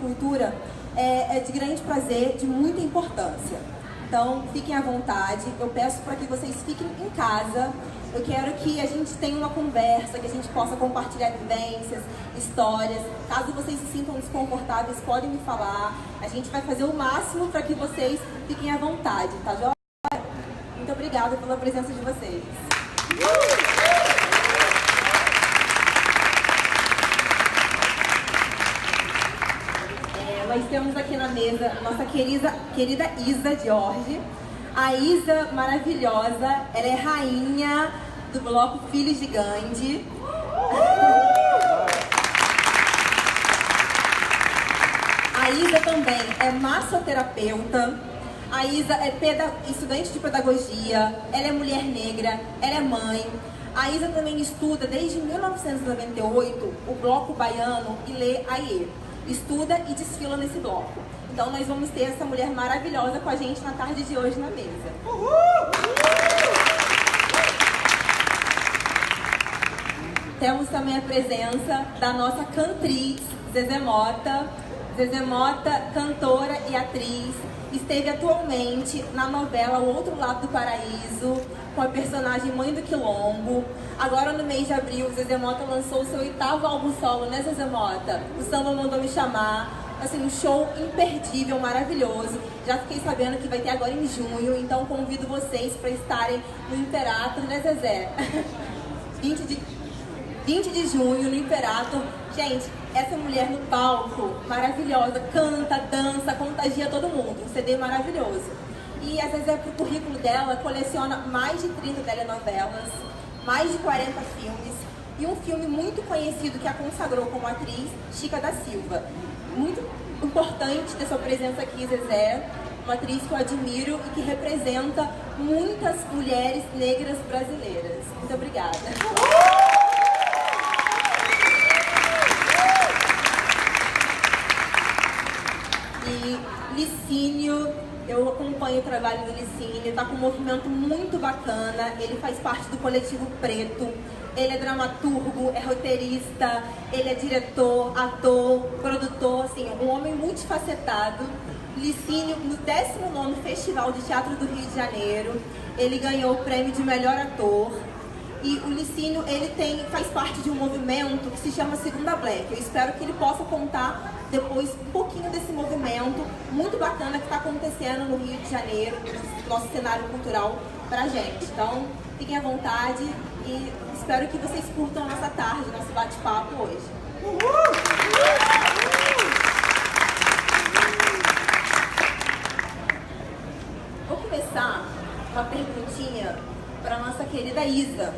cultura é de grande prazer, de muita importância. Então, fiquem à vontade. Eu peço para que vocês fiquem em casa. Eu quero que a gente tenha uma conversa, que a gente possa compartilhar vivências, histórias. Caso vocês se sintam desconfortáveis, podem me falar. A gente vai fazer o máximo para que vocês fiquem à vontade, tá joia? Muito obrigada pela presença de vocês. Nós temos aqui na mesa a nossa querida Isa Jorge. A Isa, maravilhosa, ela é rainha do bloco Filhos de Gandhi. A Isa também é massoterapeuta. A Isa é estudante de pedagogia, ela é mulher negra, ela é mãe. A Isa também estuda desde 1998 o bloco baiano Ilê Aie. Estuda e desfila nesse bloco. Então nós vamos ter essa mulher maravilhosa com a gente na tarde de hoje na mesa. Temos também a presença da nossa cantriz, Zezé Mota. Zezé Mota, cantora e atriz, esteve atualmente na novela O Outro Lado do Paraíso, com a personagem Mãe do Quilombo. Agora no mês de abril, Zezé Mota lançou o seu 8º álbum solo, né, Zezé Mota? O Samba Mandou Me Chamar. Assim, um show imperdível, maravilhoso. Já fiquei sabendo que vai ter agora em junho, então convido vocês para estarem no Imperator, né, Zezé? 20 de junho, no Imperator. Gente, essa mulher no palco, maravilhosa, canta, dança, contagia todo mundo. Um CD maravilhoso. E a Zezé, pro currículo dela, coleciona mais de 30 telenovelas, mais de 40 filmes e um filme muito conhecido que a consagrou como atriz, Chica da Silva. Muito importante ter sua presença aqui, Zezé, uma atriz que eu admiro e que representa muitas mulheres negras brasileiras. Muito obrigada. E Licínio, eu acompanho o trabalho do Licínio, está com um movimento muito bacana, ele faz parte do Coletivo Preto, ele é dramaturgo, é roteirista, ele é diretor, ator, produtor, assim, um homem multifacetado. Licínio, no 19º Festival de Teatro do Rio de Janeiro, ele ganhou o prêmio de melhor ator. E o Licínio, ele faz parte de um movimento que se chama Segunda Black. Eu espero que ele possa contar depois um pouquinho desse movimento muito bacana que está acontecendo no Rio de Janeiro, no nosso cenário cultural pra gente. Então, fiquem à vontade e espero que vocês curtam a nossa tarde, nosso bate-papo hoje. Vou começar uma perguntinha para nossa querida Isa.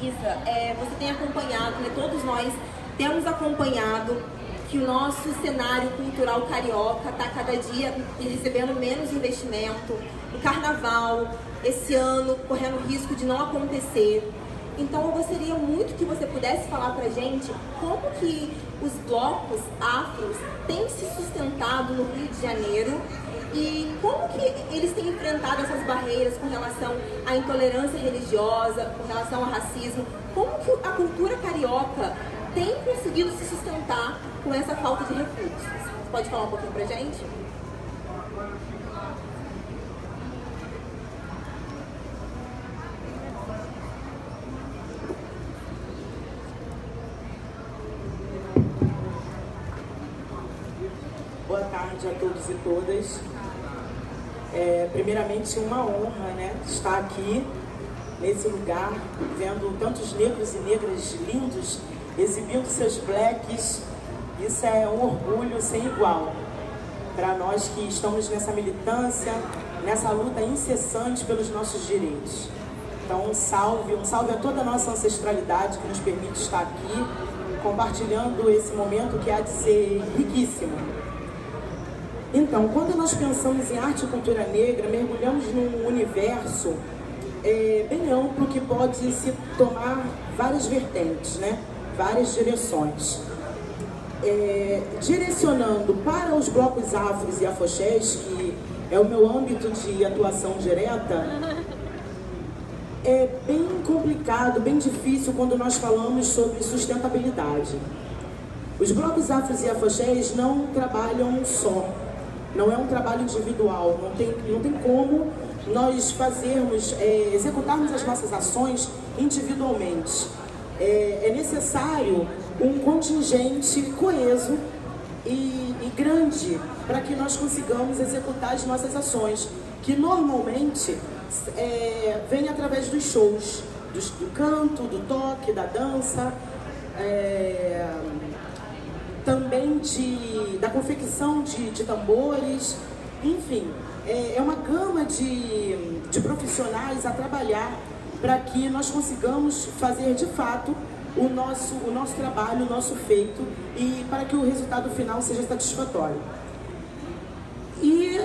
Isa, você tem acompanhado, né, todos nós temos acompanhado que o nosso cenário cultural carioca está cada dia recebendo menos investimento. O carnaval, esse ano, correndo risco de não acontecer. Então eu gostaria muito que você pudesse falar pra gente como que os blocos afros têm se sustentado no Rio de Janeiro e como que eles têm enfrentado essas barreiras com relação à intolerância religiosa, com relação ao racismo, como que a cultura carioca tem conseguido se sustentar com essa falta de recursos. Você pode falar um pouquinho pra gente? Boa tarde a todos e todas. Primeiramente, uma honra, né, estar aqui nesse lugar, vendo tantos negros e negras lindos exibindo seus blacks. Isso é um orgulho sem igual para nós que estamos nessa militância, nessa luta incessante pelos nossos direitos. Então, um salve a toda a nossa ancestralidade que nos permite estar aqui, compartilhando esse momento que há de ser riquíssimo. Então, quando nós pensamos em arte e cultura negra, mergulhamos num universo bem amplo que pode se tomar várias vertentes, né? Várias direções. Direcionando para os blocos afros e afoxés, que é o meu âmbito de atuação direta, é bem complicado, bem difícil quando nós falamos sobre sustentabilidade. Os blocos afros e afoxés não trabalham só, não é um trabalho individual, não tem como nós fazermos, executarmos as nossas ações individualmente. É necessário um contingente coeso e grande para que nós consigamos executar as nossas ações, que normalmente vem através dos shows, do canto, do toque, da dança, também da confecção de tambores, enfim, é uma gama de profissionais a trabalhar para que nós consigamos fazer de fato o nosso trabalho, o nosso feito, e para que o resultado final seja satisfatório. E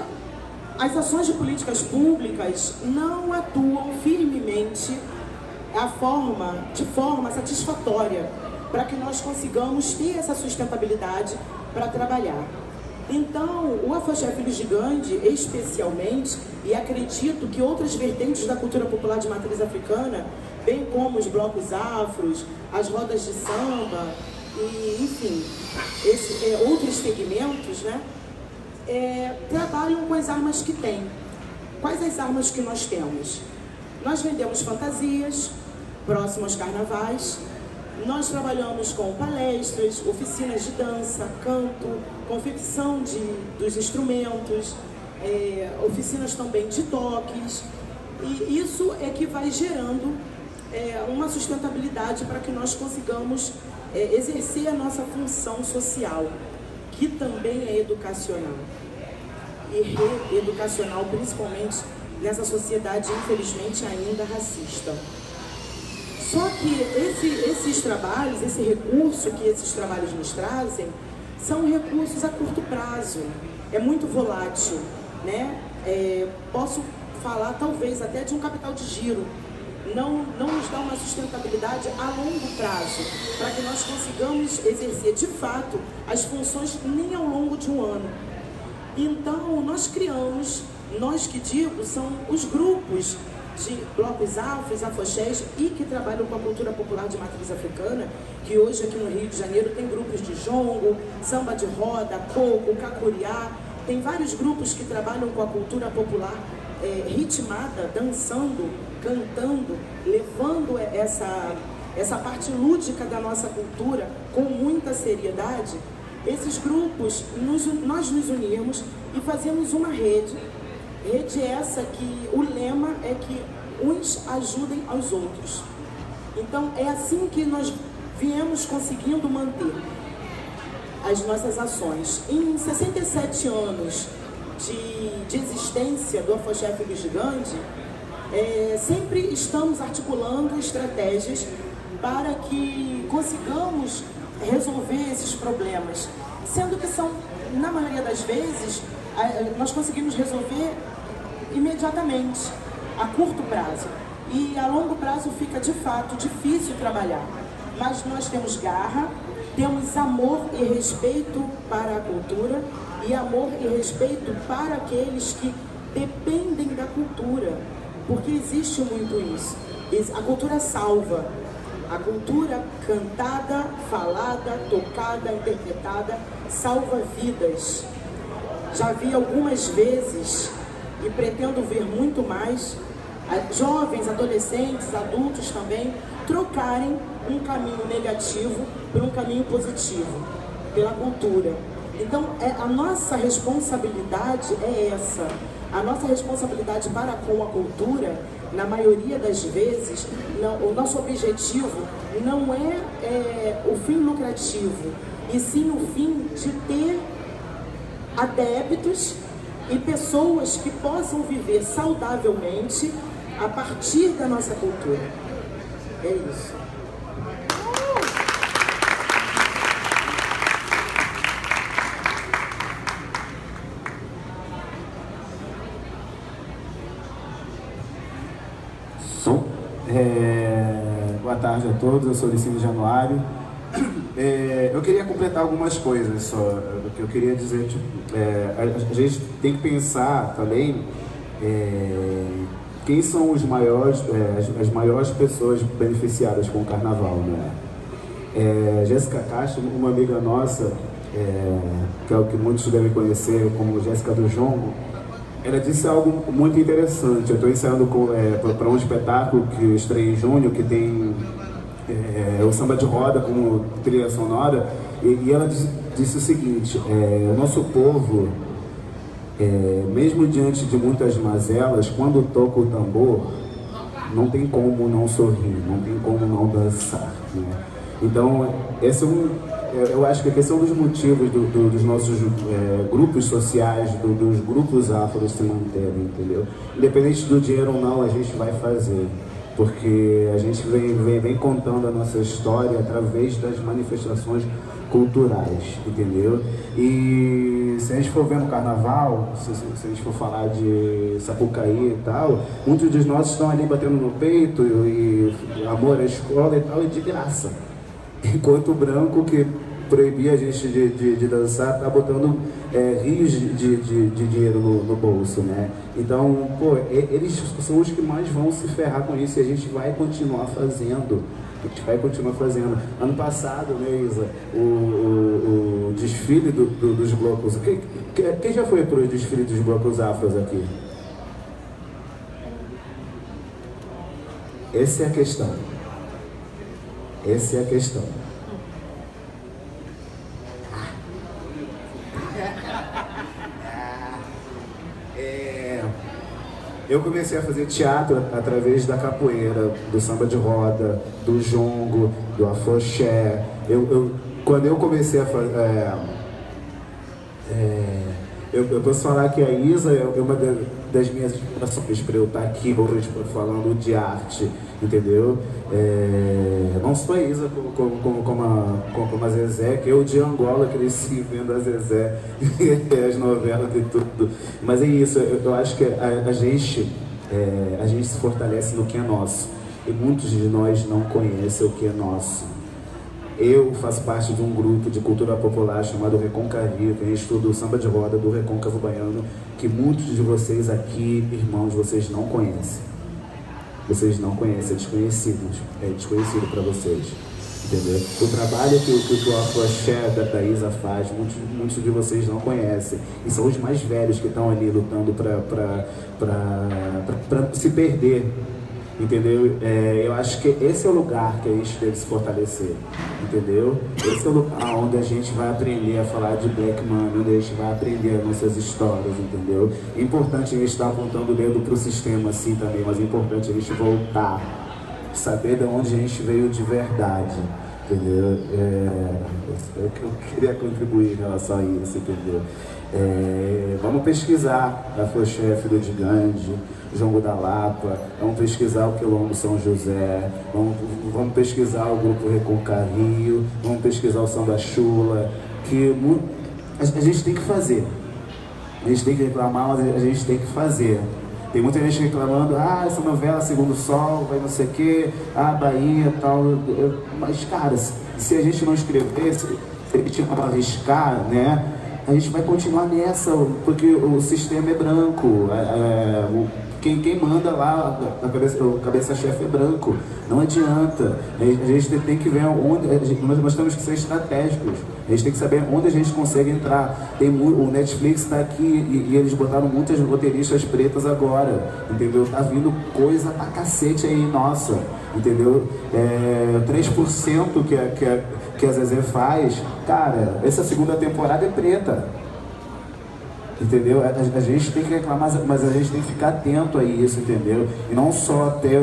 as ações de políticas públicas não atuam firmemente de forma satisfatória para que nós consigamos ter essa sustentabilidade para trabalhar. Então, o Afoxé Filhos de Gandhi, especialmente, e acredito que outras vertentes da cultura popular de matriz africana, bem como os blocos afros, as rodas de samba, e, enfim, outros segmentos, né, trabalham com as armas que têm. Quais as armas que nós temos? Nós vendemos fantasias, próximo aos carnavais. Nós trabalhamos com palestras, oficinas de dança, canto, confecção dos instrumentos, oficinas também de toques. E isso é que vai gerando uma sustentabilidade para que nós consigamos exercer a nossa função social, que também é educacional. E reeducacional, principalmente nessa sociedade, infelizmente, ainda racista. Só que esses trabalhos, esse recurso que esses trabalhos nos trazem, são recursos a curto prazo. É muito volátil, né? Posso falar, talvez, até de um capital de giro. Não nos dá uma sustentabilidade a longo prazo, para que nós consigamos exercer, de fato, as funções nem ao longo de um ano. Então, nós criamos, nós que digo, são os grupos de blocos afros, afoxés e que trabalham com a cultura popular de matriz africana, que hoje aqui no Rio de Janeiro tem grupos de jongo, samba de roda, coco, cacuriá, tem vários grupos que trabalham com a cultura popular ritmada, dançando, cantando, levando essa parte lúdica da nossa cultura com muita seriedade. Esses grupos, nós nos unimos e fazemos uma rede essa que o lema é que uns ajudem aos outros. Então é assim que nós viemos conseguindo manter as nossas ações. Em 67 anos de existência do Afoxé Filhos de Gandhi, sempre estamos articulando estratégias para que consigamos resolver esses problemas, sendo que são, na maioria das vezes, nós conseguimos resolver imediatamente, a curto prazo. E a longo prazo fica, de fato, difícil trabalhar. Mas nós temos garra, temos amor e respeito para a cultura e amor e respeito para aqueles que dependem da cultura, porque existe muito isso. A cultura salva. A cultura cantada, falada, tocada, interpretada, salva vidas. Já vi algumas vezes, e pretendo ver muito mais, jovens, adolescentes, adultos também, trocarem um caminho negativo por um caminho positivo, pela cultura. Então, a nossa responsabilidade é essa. A nossa responsabilidade para com a cultura, na maioria das vezes, o nosso objetivo não é o fim lucrativo, e sim o fim de ter adeptos e pessoas que possam viver saudavelmente a partir da nossa cultura. É isso. Boa tarde a todos, eu sou Licínio Januário. Eu queria completar algumas coisas só. O que eu queria dizer, a gente tem que pensar também quem são os maiores, as maiores pessoas beneficiadas com o carnaval, né? Jéssica Castro, uma amiga nossa, que é o que muitos devem conhecer como Jéssica do Jongo, ela disse algo muito interessante. Eu estou ensaiando para um espetáculo que estreia em junho, que tem o samba de roda como trilha sonora, e ela disse o seguinte: o nosso povo, mesmo diante de muitas mazelas, quando toca o tambor, não tem como não sorrir, não tem como não dançar, né? Então, eu acho que esse é um dos motivos dos nossos grupos sociais, dos grupos afros se manterem, entendeu? Independente do dinheiro ou não, a gente vai fazer, porque a gente vem contando a nossa história através das manifestações culturais, entendeu? E se a gente for ver no carnaval, se a gente for falar de Sapucaí e tal, muitos dos nossos estão ali batendo no peito e amor à escola e tal, e de graça. Enquanto o branco, que proibia a gente de dançar, tá botando rios de dinheiro no bolso, né? Então, pô, eles são os que mais vão se ferrar com isso, e a gente vai continuar fazendo. A gente vai continuar fazendo. Ano passado, né, Isa, o desfile dos blocos... Quem já foi para o desfile dos blocos afros aqui? Essa é a questão. Essa é a questão. Eu comecei a fazer teatro através da capoeira, do samba de roda, do jongo, do afoxé. Quando eu comecei a fazer... eu posso falar que a Isa é uma das minhas inspirações para eu estar aqui hoje falando de arte, entendeu? Não só a Isa, como a Zezé, que eu de Angola cresci vendo a Zezé, as novelas e tudo. Mas é isso, eu acho que a gente se fortalece no que é nosso, e muitos de nós não conhecem o que é nosso. Eu faço parte de um grupo de cultura popular chamado Reconcavia, que a gente estuda o samba de roda do Recôncavo Baiano, que muitos de vocês aqui, irmãos, vocês não conhecem. Vocês não conhecem, é desconhecido para vocês, entendeu? O trabalho que o Afoxé da Isa faz, muitos de vocês não conhecem, e são os mais velhos que estão ali lutando para se perder. Entendeu? Eu acho que esse é o lugar que a gente deve se fortalecer, entendeu? Esse é o lugar onde a gente vai aprender a falar de Black Money, onde a gente vai aprender as nossas histórias, entendeu? É importante a gente estar apontando o dedo pro sistema assim também, mas é importante a gente voltar, saber de onde a gente veio de verdade, entendeu? É o que eu queria contribuir em relação a isso, entendeu? Vamos pesquisar a Afoxé, filho de Gandhi, Jongo da Lapa, vamos pesquisar o Quilombo São José, vamos pesquisar o grupo Reconcavio, vamos pesquisar o Samba Chula, que a gente tem que fazer. A gente tem que reclamar, mas a gente tem que fazer. Tem muita gente reclamando, essa novela Segundo Sol, vai não sei o quê, Bahia e tal. Mas, cara, se a gente não escrever, se a gente não arriscar, né, a gente vai continuar nessa, porque o sistema é branco. Quem manda lá, o cabeça-chefe é branco, não adianta. A gente tem que ver onde, nós temos que ser estratégicos, a gente tem que saber onde a gente consegue entrar. O Netflix está aqui e eles botaram muitas roteiristas pretas agora, entendeu? Tá vindo coisa pra cacete aí, nossa, entendeu? 3% que a Zezé faz, cara, essa segunda temporada é preta. Entendeu? A gente tem que reclamar, mas a gente tem que ficar atento a isso, entendeu? E não só ter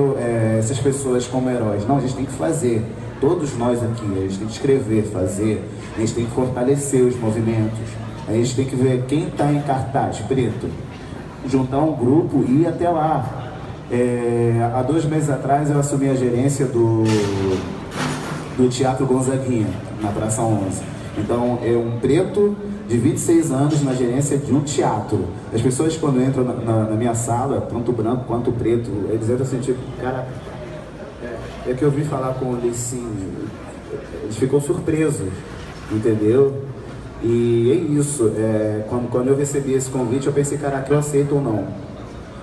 essas pessoas como heróis, não, a gente tem que fazer. Todos nós aqui, a gente tem que escrever, fazer, a gente tem que fortalecer os movimentos, a gente tem que ver quem está em cartaz preto, juntar um grupo e ir até lá. Há 2 meses atrás eu assumi a gerência do Teatro Gonzaguinha, na Praça 11. Então, é um preto de 26 anos na gerência de um teatro. As pessoas, quando entram na minha sala, tanto branco quanto preto, eles entram assim, tipo, cara, é que eu vim falar com eles assim, eles ficam surpresos, entendeu? E é isso, quando eu recebi esse convite, eu pensei, caraca, eu aceito ou não?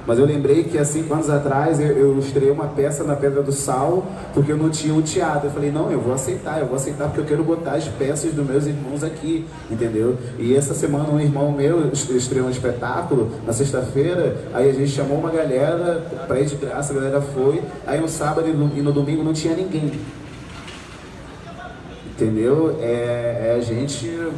Mas eu lembrei que há 5 anos atrás eu estreiei uma peça na Pedra do Sal porque eu não tinha um teatro. Eu falei, não, eu vou aceitar porque eu quero botar as peças dos meus irmãos aqui, entendeu? E essa semana um irmão meu estreou um espetáculo na sexta-feira, aí a gente chamou uma galera pra ir de graça, a galera foi, aí no sábado e no domingo não tinha ninguém. Entendeu? É a gente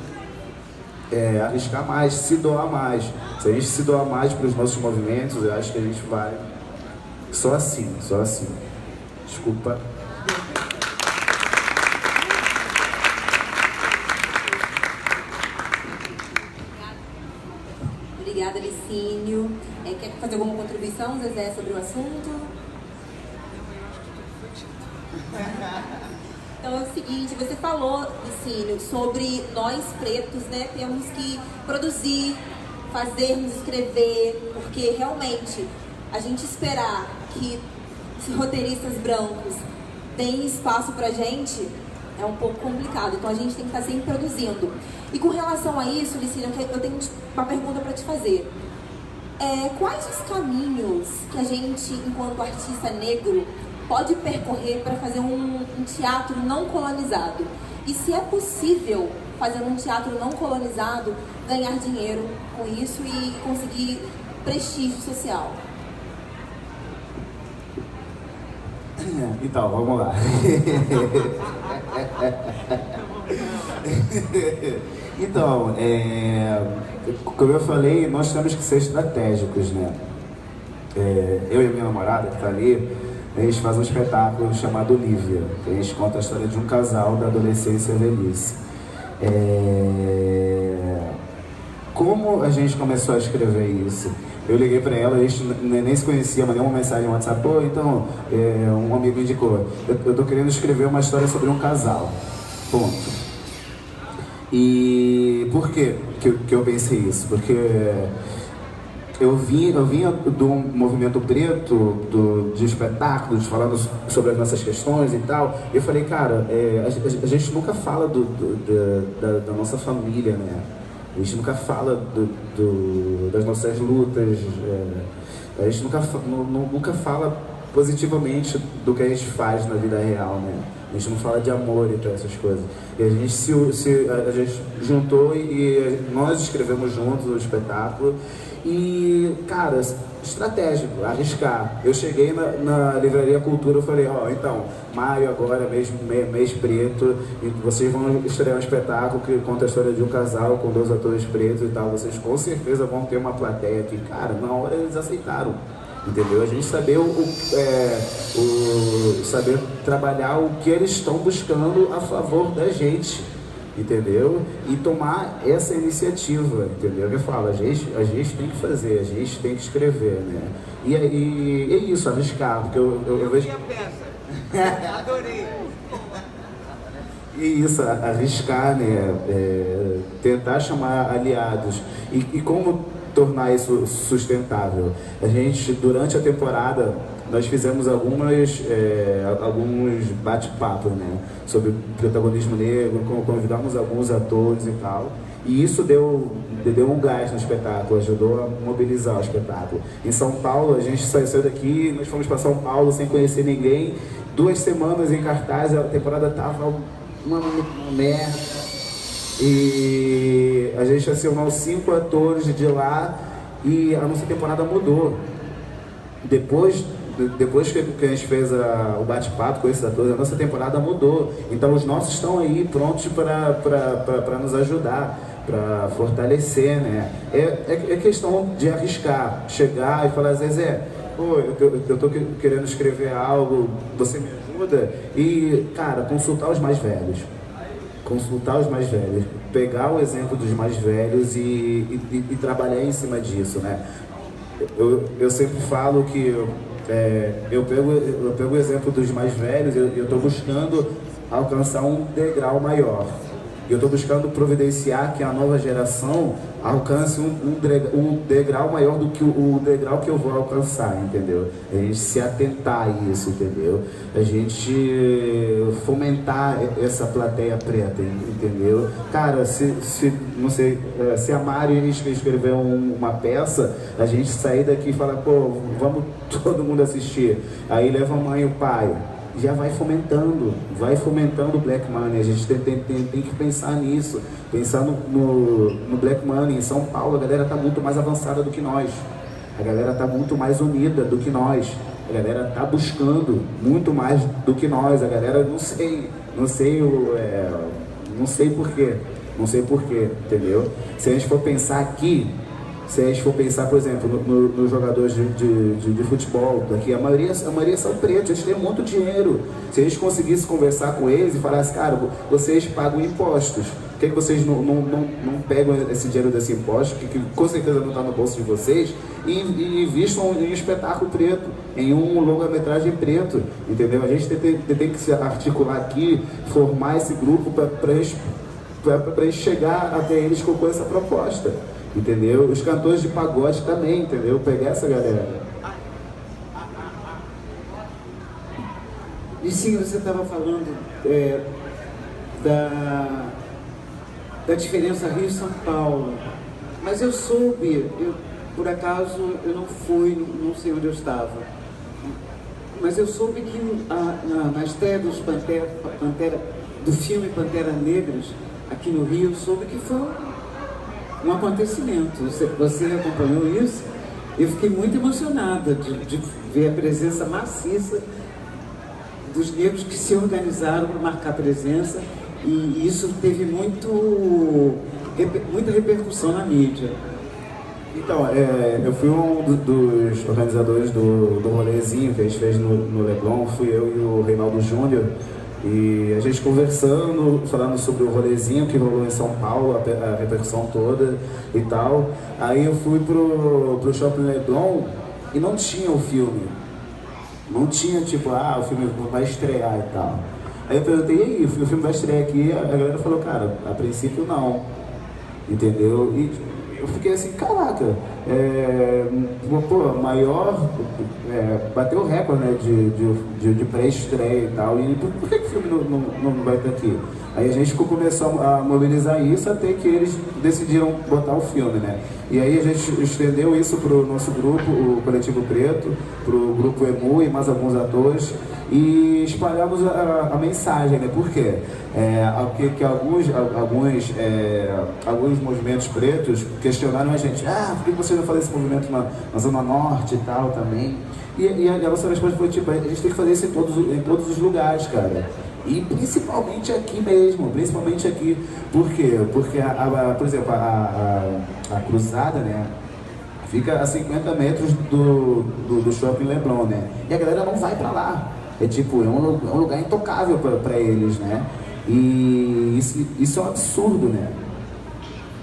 arriscar mais, se doar mais. Se a gente se doar mais para os nossos movimentos, eu acho que a gente vai só assim. Desculpa. Obrigada, Licínio. Quer fazer alguma contribuição, Zezé, sobre o assunto? Então é o seguinte, você falou, Licínio, sobre nós pretos, né, temos que produzir, fazermos, escrever, porque realmente a gente esperar que os roteiristas brancos deem espaço pra gente é um pouco complicado, então a gente tem que estar sempre produzindo. E com relação a isso, Licínio, eu tenho uma pergunta para te fazer. Quais os caminhos que a gente, enquanto artista negro, pode percorrer para fazer um teatro não colonizado? E se é possível, fazendo um teatro não colonizado, ganhar dinheiro com isso e conseguir prestígio social? Então, vamos lá. Então, como eu falei, nós temos que ser estratégicos, né? Eu e a minha namorada, que está ali, a gente faz um espetáculo chamado Lívia. A gente conta a história de um casal da adolescência e velhice. Como a gente começou a escrever isso? Eu liguei pra ela, a gente nem se conhecia, mandei uma mensagem no WhatsApp, pô, então, um amigo indicou, eu tô querendo escrever uma história sobre um casal, ponto. E por que eu pensei isso? Porque eu vinha do movimento preto, de espetáculos, falando sobre as nossas questões e tal, e eu falei, cara, a gente nunca fala da nossa família, né? A gente nunca fala das nossas lutas, a gente nunca fala positivamente do que a gente faz na vida real, né? A gente não fala de amor e todas essas coisas. E a gente juntou e nós escrevemos juntos o espetáculo. E, cara, estratégico, arriscar. Eu cheguei na Livraria Cultura e falei, então, maio agora, mês preto, e vocês vão estrear um espetáculo que conta a história de um casal com 2 atores pretos e tal, vocês com certeza vão ter uma plateia aqui. Cara, na hora eles aceitaram, entendeu? A gente saber saber trabalhar o que eles estão buscando a favor da gente, entendeu? E tomar essa iniciativa, entendeu? Eu falo, a gente tem que fazer, a gente tem que escrever, né? E é isso, arriscar, porque eu vejo... Adorei! E isso, arriscar, né? Tentar chamar aliados. E como tornar isso sustentável? A gente, durante a temporada, nós fizemos alguns bate-papos, né, sobre protagonismo negro, convidamos alguns atores e tal, e isso deu um gás no espetáculo, ajudou a mobilizar o espetáculo. Em São Paulo, a gente saiu daqui, nós fomos para São Paulo sem conhecer ninguém, 2 semanas em cartaz, a temporada tava uma merda, e a gente acionou 5 atores de lá e a nossa temporada mudou. Depois que a gente fez o bate-papo com esses atores, a nossa temporada mudou. Então os nossos estão aí prontos para nos ajudar, para fortalecer, né? É questão de arriscar, chegar e falar, Zezé, pô, eu tô querendo escrever algo, você me ajuda? E, cara, consultar os mais velhos. Pegar o exemplo dos mais velhos e trabalhar em cima disso, né? Eu sempre falo que eu pego o exemplo dos mais velhos, eu estou buscando alcançar um degrau maior. Eu estou buscando providenciar que a nova geração alcance um degrau maior do que o degrau que eu vou alcançar, entendeu? A gente se atentar a isso, entendeu? A gente fomentar essa plateia preta, entendeu? Cara, não sei, se a Mari escrever uma peça, a gente sair daqui e falar, pô, vamos todo mundo assistir. Aí leva a mãe e o pai. Já vai fomentando o Black Money. A gente tem que pensar nisso, pensar no Black Money. Em São Paulo, a galera tá muito mais avançada do que nós, a galera tá muito mais unida do que nós, a galera tá buscando muito mais do que nós, a galera, não sei porquê, entendeu? Se a gente for pensar aqui, por exemplo, nos jogadores de futebol daqui, a maioria são pretos, eles têm muito dinheiro. Se a gente conseguisse conversar com eles e falasse, cara, vocês pagam impostos, por que vocês não pegam esse dinheiro desse imposto, que com certeza não está no bolso de vocês, e investam em um espetáculo preto, em um longa-metragem preto, entendeu? A gente tem que se articular aqui, formar esse grupo para gente chegar até eles com essa proposta. Entendeu? Os cantores de pagode também, entendeu? Pegar essa galera. E sim, você estava falando da diferença Rio e São Paulo. Mas eu soube, por acaso eu não fui, não sei onde eu estava, mas eu soube que na estreia do filme Pantera Negras, aqui no Rio, eu soube que foi um acontecimento. Você acompanhou isso? Eu fiquei muito emocionada de ver a presença maciça dos negros que se organizaram para marcar presença, e isso teve muita repercussão na mídia. Então, eu fui um dos organizadores do rolezinho que a gente fez no Leblon. Fui eu e o Reinaldo Júnior. E a gente conversando, falando sobre o rolezinho que rolou em São Paulo, a repercussão toda e tal. Aí eu fui pro Shopping Leblon e não tinha o filme. Não tinha, tipo, o filme vai estrear e tal. Aí eu perguntei, e aí, o filme vai estrear aqui? A galera falou, cara, a princípio não. Entendeu? E eu fiquei assim, caraca, maior, bateu o recorde, né, de pré-estreia e tal, e por que o filme não vai estar aqui? Aí a gente começou a mobilizar isso até que eles decidiram botar o filme, né? E aí a gente estendeu isso para o nosso grupo, o Coletivo Preto, para o grupo EMU e mais alguns atores, e espalhamos a mensagem, né? Por quê? Que alguns movimentos pretos questionaram a gente, por que você não faz esse movimento na Zona Norte e tal também? E a nossa resposta foi, tipo, a gente tem que fazer isso em todos os lugares, cara. E principalmente aqui mesmo, principalmente aqui. Por quê? Porque, por exemplo, a cruzada, né, fica a 50 metros do Shopping Leblon, né? E a galera não vai pra lá. É tipo, é um lugar intocável pra eles, né? E isso é um absurdo, né?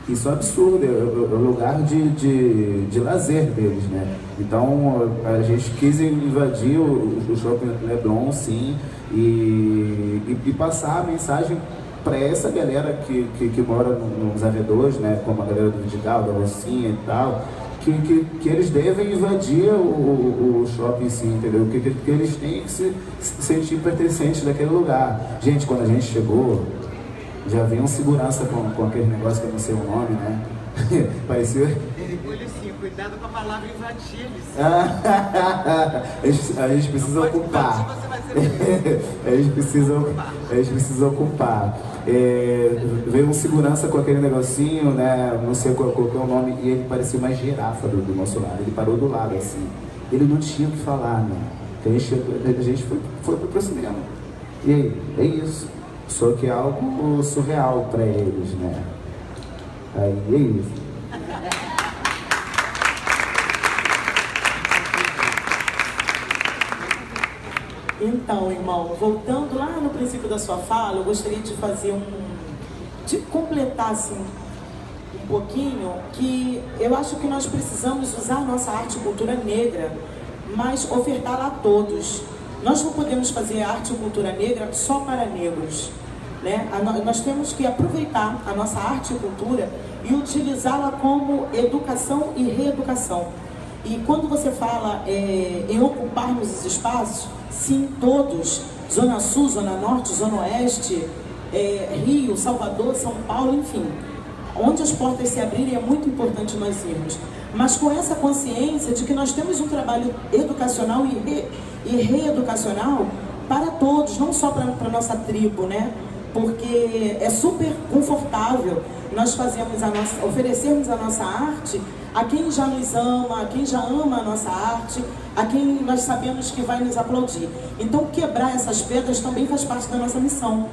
Isso é um absurdo, é um lugar de lazer deles, né? Então a gente quis invadir o Shopping Leblon, sim, e passar a mensagem para essa galera que mora nos arredores, né? Como a galera do Vidigal, da Rocinha e tal, que eles devem invadir o shopping, sim, entendeu? Que eles têm que se sentir pertencentes daquele lugar. Gente, quando a gente chegou, já veio um segurança com aquele negócio que eu não sei o nome, né? Parecia... Policinho, cuidado com a palavra invadir, a gente precisa ocupar. A gente precisa ocupar. Veio um segurança com aquele negocinho, né? Não sei qual é o nome, e ele parecia uma girafa do nosso lado. Ele parou do lado, assim. Ele não tinha o que falar, né? A gente foi pro cinema. E aí, é isso. Só que é algo surreal para eles, né? Aí é isso. Então, irmão, voltando lá no princípio da sua fala, eu gostaria de fazer de completar assim um pouquinho, que eu acho que nós precisamos usar a nossa arte e cultura negra, mas ofertá-la a todos. Nós não podemos fazer arte e cultura negra só para negros. né? Nós temos que aproveitar a nossa arte e cultura e utilizá-la como educação e reeducação. E quando você fala em ocuparmos os espaços, sim, todos, Zona Sul, Zona Norte, Zona Oeste, Rio, Salvador, São Paulo, enfim, onde as portas se abrirem é muito importante nós irmos. Mas com essa consciência de que nós temos um trabalho educacional e reeducacional para todos, não só para a nossa tribo, né? Porque é super confortável nós oferecermos a nossa arte a quem já nos ama, a quem já ama a nossa arte, a quem nós sabemos que vai nos aplaudir. Então quebrar essas pedras também faz parte da nossa missão.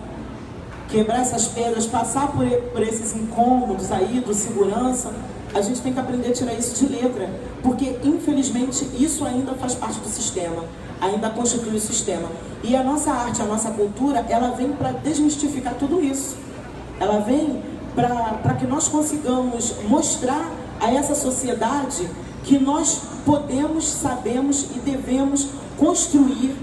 Quebrar essas pedras, passar por esses incômodos aí do segurança, a gente tem que aprender a tirar isso de letra, porque infelizmente isso ainda faz parte do sistema, ainda constitui o sistema. E a nossa arte, a nossa cultura, ela vem para desmistificar tudo isso. Ela vem para que nós consigamos mostrar a essa sociedade que nós podemos, sabemos e devemos construir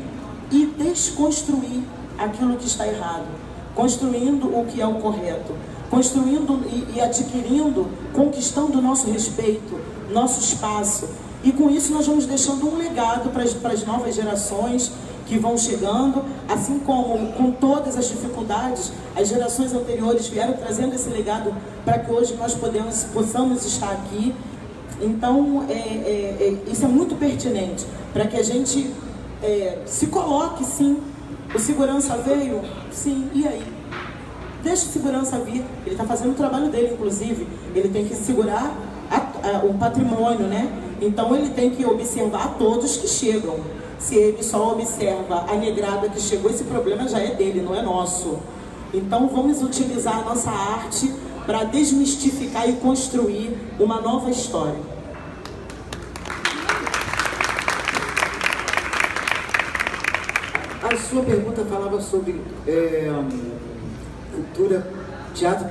e desconstruir aquilo que está errado, construindo o que é o correto, construindo e adquirindo, conquistando o nosso respeito, nosso espaço. E com isso nós vamos deixando um legado para as novas gerações que vão chegando, assim como com todas as dificuldades, as gerações anteriores vieram trazendo esse legado para que hoje nós possamos estar aqui. Então, isso é muito pertinente, para que a gente se coloque, sim. O segurança veio? Sim, e aí? Deixa o segurança vir, ele está fazendo o trabalho dele, inclusive, ele tem que segurar o patrimônio, né? Então ele tem que observar todos que chegam. Se ele só observa a negrada que chegou, esse problema já é dele, não é nosso. Então vamos utilizar a nossa arte para desmistificar e construir uma nova história. A sua pergunta falava sobre cultura, teatro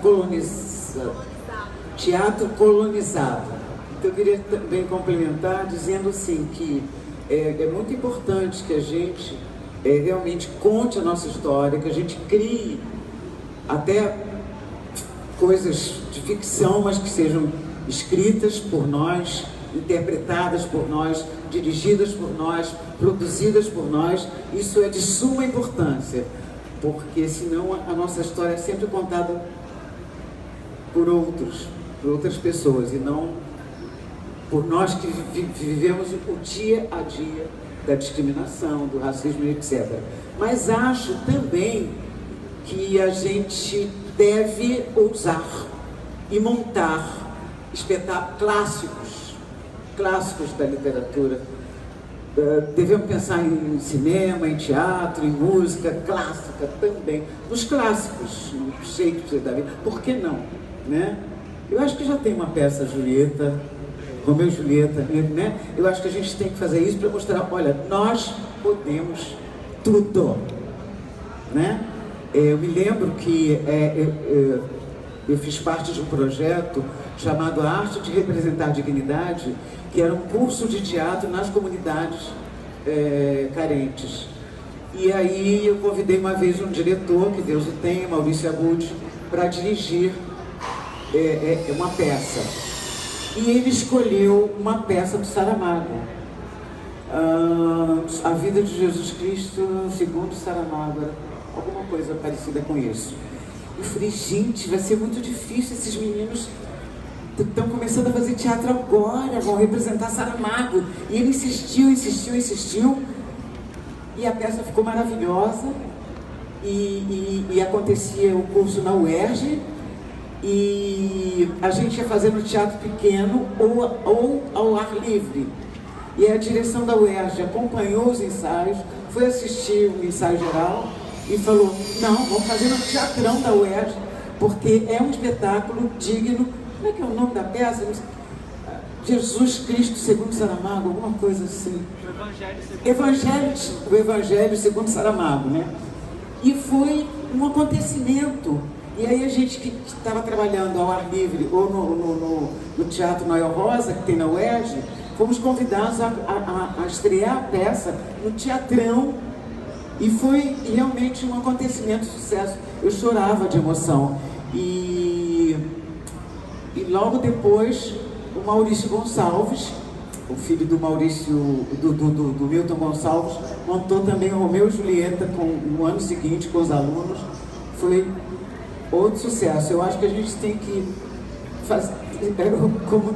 colonizado. Então eu queria também complementar dizendo assim que é muito importante que a gente realmente conte a nossa história, que a gente crie até coisas de ficção, mas que sejam escritas por nós, interpretadas por nós, dirigidas por nós, produzidas por nós. Isso é de suma importância, porque senão a nossa história é sempre contada por outras pessoas, e não por nós que vivemos o dia a dia da discriminação, do racismo, etc. Mas acho também que a gente deve ousar e montar espetáculos clássicos da literatura. Devemos pensar em cinema, em teatro, em música clássica também. Nos clássicos, no Shakespeare da vida, por que não? Né? Eu acho que já tem uma peça, Julieta, Romeu e Julieta, né? Eu acho que a gente tem que fazer isso para mostrar, olha, nós podemos tudo, né? Eu me lembro que eu fiz parte de um projeto chamado A Arte de Representar Dignidade, que era um curso de teatro nas comunidades carentes. E aí eu convidei uma vez um diretor, que Deus o tenha, Maurício Abud, para dirigir uma peça. E ele escolheu uma peça do Saramago, A Vida de Jesus Cristo segundo Saramago, alguma coisa parecida com isso. Eu falei, gente, vai ser muito difícil, esses meninos estão começando a fazer teatro agora, vão representar Saramago. E ele insistiu, e a peça ficou maravilhosa, e acontecia o curso na UERJ, e a gente ia fazendo teatro pequeno ou ao ar livre. E a direção da UERJ acompanhou os ensaios, foi assistir o ensaio geral e falou, não, vamos fazer no teatrão da UERJ, porque é um espetáculo digno. Como é que é o nome da peça? Jesus Cristo segundo Saramago, alguma coisa assim. O Evangelho segundo Saramago, né? E foi um acontecimento. E aí a gente que estava trabalhando ao ar livre ou no Teatro Noel Rosa, que tem na UERJ, fomos convidados a estrear a peça no teatrão. E foi realmente um acontecimento de sucesso. eu chorava de emoção. E logo depois, o Maurício Gonçalves, o filho do Maurício, do Milton Gonçalves, montou também o Romeu e Julieta no ano seguinte com os alunos. Foi outro sucesso. Eu acho que a gente tem que fazer, como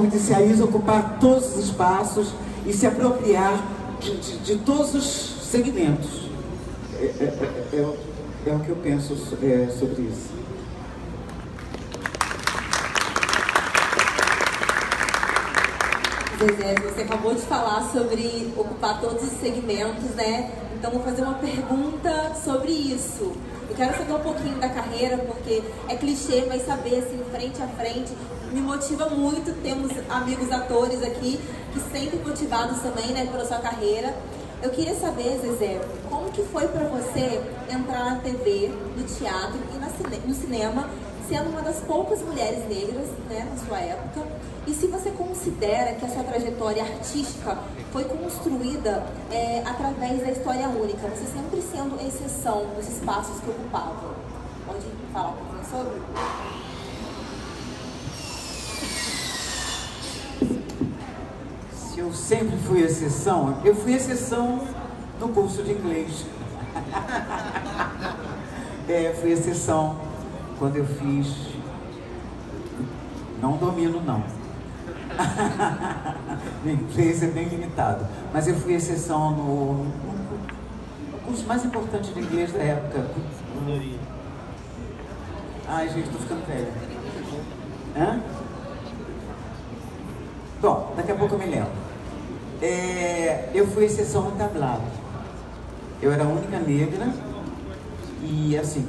disse a Isa, ocupar todos os espaços e se apropriar de todos os segmentos. É o que eu penso sobre isso. Zezé, você acabou de falar sobre ocupar todos os segmentos, né? Então vou fazer uma pergunta sobre isso. Eu quero saber um pouquinho da carreira, porque é clichê, mas saber assim, frente a frente, me motiva muito. Temos amigos atores aqui que sempre motivados também, né, pela sua carreira. Eu queria saber, Zezé, como que foi pra você entrar na TV, no teatro e no cinema, sendo uma das poucas mulheres negras, né, na sua época? E se você considera que essa trajetória artística foi construída através da história única, você sempre sendo exceção nos espaços que ocupava? Pode falar um pouquinho sobre? Se eu sempre fui exceção, eu fui exceção no curso de inglês. Fui exceção quando eu fiz. Não domino, não. Meu inglês é bem limitado. Mas eu fui exceção no curso mais importante de inglês da época. Ai, gente, tô ficando velha. Hã? Bom, daqui a pouco eu me lembro. Eu fui exceção no tablado. Eu era a única negra e, assim,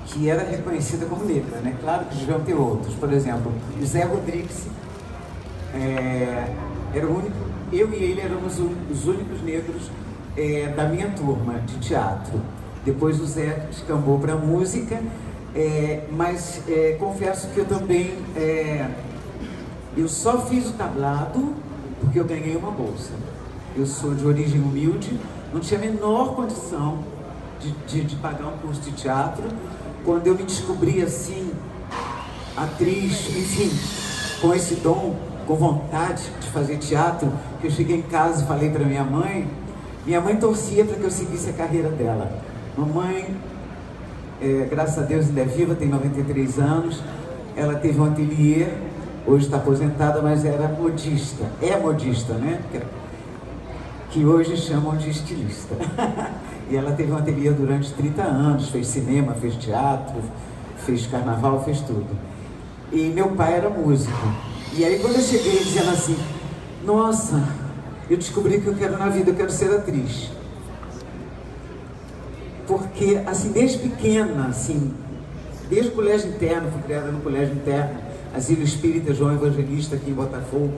que era reconhecida como negra, né? Claro que deviam ter outros. Por exemplo, o Zé Rodrigues era o único, eu e ele éramos os únicos negros da minha turma de teatro. Depois o Zé descambou para música, mas confesso que eu também, eu só fiz o tablado porque eu ganhei uma bolsa. Eu sou de origem humilde, não tinha a menor condição de pagar um curso de teatro. Quando eu me descobri assim, atriz, enfim, com esse dom, com vontade de fazer teatro, que eu cheguei em casa e falei para minha mãe torcia para que eu seguisse a carreira dela. Mamãe, graças a Deus ainda é viva, tem 93 anos, ela teve um ateliê, hoje está aposentada, mas era modista, é modista, né? Que hoje chamam de estilista. E ela teve um ateliê durante 30 anos, fez cinema, fez teatro, fez carnaval, fez tudo. E meu pai era músico. E aí quando eu cheguei dizendo assim, nossa, eu descobri que eu quero na vida, eu quero ser atriz. Porque, assim, desde pequena, assim, desde o colégio interno, fui criada no colégio interno, Asilo Espírita João Evangelista, aqui em Botafogo,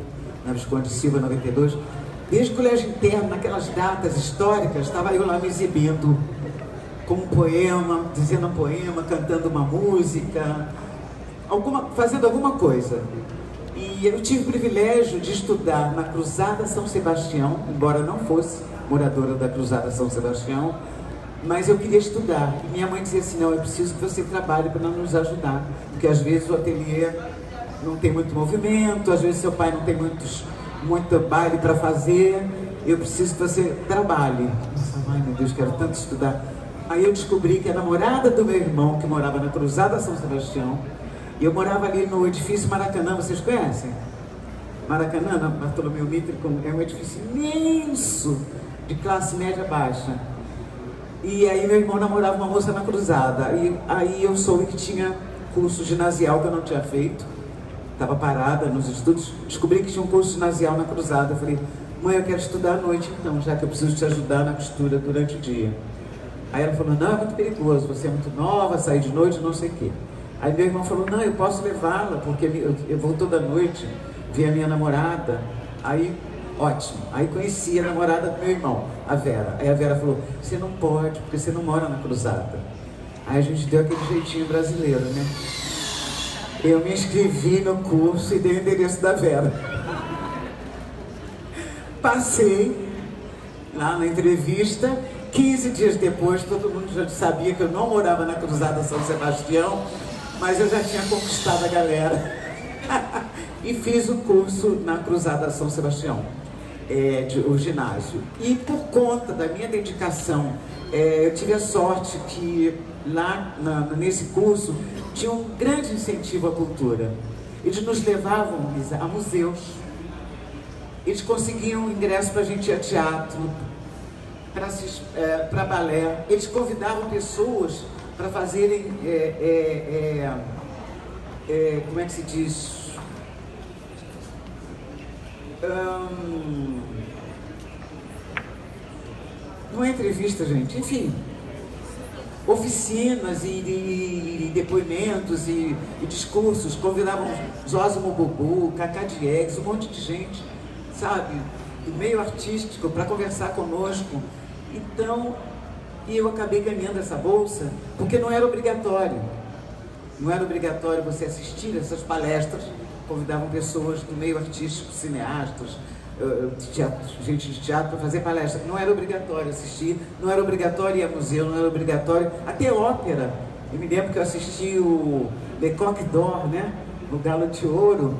na Visconde Silva, 92, desde o colégio interno, naquelas datas históricas, estava eu lá me exibindo com um poema, dizendo um poema, cantando uma música, fazendo alguma coisa. E eu tive o privilégio de estudar na Cruzada São Sebastião, embora não fosse moradora da Cruzada São Sebastião, mas eu queria estudar. E minha mãe dizia assim, não, é preciso que você trabalhe para nos ajudar, porque às vezes o ateliê não tem muito movimento, às vezes seu pai não tem muito baile para fazer, eu preciso que você trabalhe. Nossa, ai meu Deus, quero tanto estudar. Aí eu descobri que a namorada do meu irmão, que morava na Cruzada São Sebastião, e eu morava ali no edifício Maracanã, vocês conhecem? Maracanã, na Bartolomeu Mitre, é um edifício imenso, de classe média baixa. E aí meu irmão namorava uma moça na Cruzada, e aí eu soube que tinha curso ginasial que eu não tinha feito, estava parada nos estudos, descobri que tinha um curso ginasial na Cruzada. Eu falei, mãe, eu quero estudar à noite então, já que eu preciso te ajudar na costura durante o dia. Aí ela falou, não, é muito perigoso, você é muito nova, sair de noite, não sei o quê. Aí meu irmão falou, não, eu posso levá-la, porque eu vou toda noite ver a minha namorada. Aí, ótimo. Aí conheci a namorada do meu irmão, a Vera. Aí a Vera falou, você não pode, porque você não mora na Cruzada. Aí a gente deu aquele jeitinho brasileiro, né? Eu me inscrevi no curso e dei o endereço da Vera. Passei lá na entrevista 15 dias depois, todo mundo já sabia que eu não morava na Cruzada São Sebastião, mas eu já tinha conquistado a galera. E fiz o curso na Cruzada São Sebastião, o ginásio. E por conta da minha dedicação, eu tive a sorte que lá nesse curso tinha um grande incentivo à cultura. Eles nos levavam, Lisa, a museus. Eles conseguiam ingresso para a gente ir a teatro, para balé. Eles convidavam pessoas para fazerem, como é que se diz? Não é entrevista, gente, enfim, oficinas e depoimentos e discursos. Convidavam Zósimo Bubu, Cacá Diegues, um monte de gente, sabe, do meio artístico, para conversar conosco. Então, eu acabei ganhando essa bolsa, porque não era obrigatório. Não era obrigatório você assistir essas palestras. Convidavam pessoas do meio artístico, cineastas, gente de teatro, para fazer palestra. Não era obrigatório assistir, não era obrigatório ir a museu, não era obrigatório. Até ópera. Eu me lembro que eu assisti o Le Coq d'Or, né? O Galo de Ouro.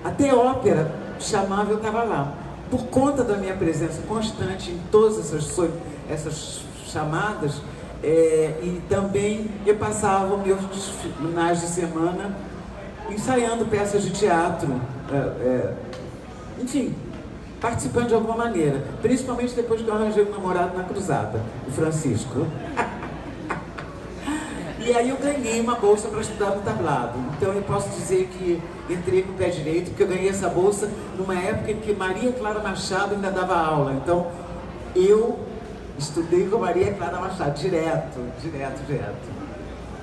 Até ópera chamava, eu estava lá. Por conta da minha presença constante em todas essas chamadas, e também eu passava meus finais de semana ensaiando peças de teatro, enfim, participando de alguma maneira, principalmente depois que eu arranjei um namorado na Cruzada, o Francisco. E aí eu ganhei uma bolsa para estudar no tablado. Então eu posso dizer que entrei com o pé direito, porque eu ganhei essa bolsa numa época em que Maria Clara Machado ainda dava aula. Então eu estudei com Maria Clara Machado, direto.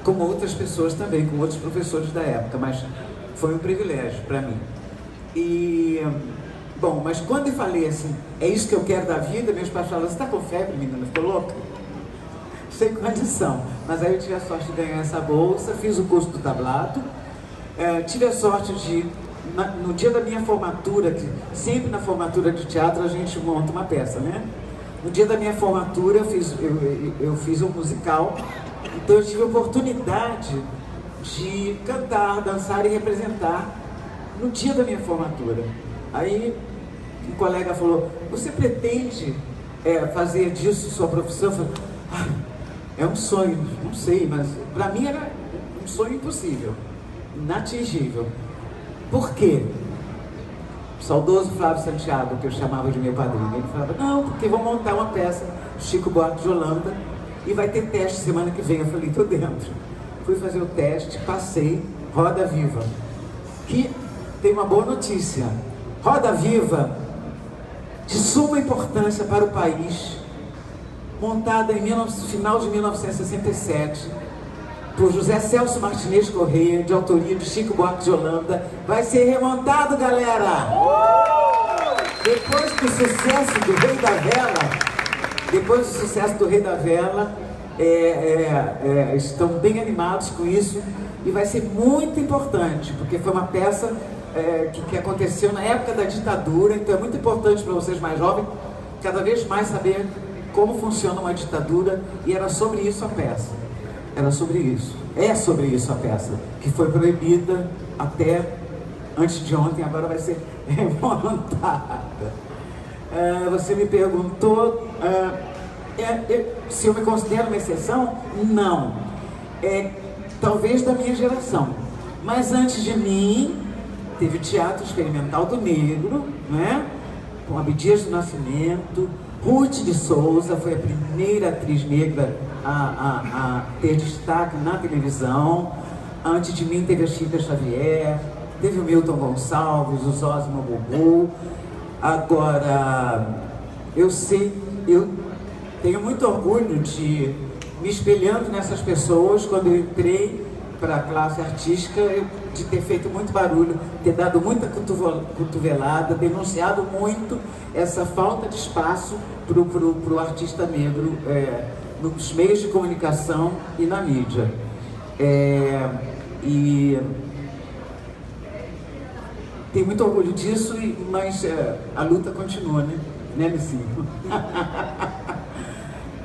Com outras pessoas também, com outros professores da época, mas foi um privilégio para mim. E, bom, mas quando eu falei assim, é isso que eu quero da vida, meus pais falaram, você está com febre, menina, ficou louca? Sem condição. Mas aí eu tive a sorte de ganhar essa bolsa, fiz o curso do tablado, tive a sorte de, no dia da minha formatura, que sempre na formatura de teatro a gente monta uma peça, né? No dia da minha formatura eu fiz um musical. Então eu tive a oportunidade de cantar, dançar e representar no dia da minha formatura. Aí um colega falou, você pretende fazer disso sua profissão? Eu falei, é um sonho, não sei, mas para mim era um sonho impossível, inatingível. Por quê? O saudoso Flávio Santiago, que eu chamava de meu padrinho, ele falava, não, porque vou montar uma peça, Chico Buarque de Holanda, e vai ter teste semana que vem. Eu falei, tô dentro. Fui fazer o teste, passei, Roda Viva. Que tem uma boa notícia. Roda Viva, de suma importância para o país, montada em final de 1967, por José Celso Martinez Corrêa, de autoria de Chico Buarque de Holanda, vai ser remontado, galera! Depois do sucesso do Rei da Vela, estão bem animados com isso e vai ser muito importante, porque foi uma peça que aconteceu na época da ditadura, então é muito importante para vocês mais jovens cada vez mais saber como funciona uma ditadura, e era sobre isso a peça. É sobre isso a peça, que foi proibida até antes de ontem, agora vai ser remontada. Você me perguntou se eu me considero uma exceção? Não. Talvez da minha geração. Mas antes de mim, teve o Teatro Experimental do Negro, né? Com Abdias do Nascimento. Ruth de Souza foi a primeira atriz negra a ter destaque na televisão. Antes de mim teve a Chica Xavier, teve o Milton Gonçalves, o Zósimo Bubu. Agora, eu tenho muito orgulho de me espelhando nessas pessoas. Quando eu entrei para a classe artística, de ter feito muito barulho, ter dado muita cotovelada, denunciado muito essa falta de espaço para o artista negro nos meios de comunicação e na mídia. E tenho muito orgulho disso, mas a luta continua, né? Né, Missinho?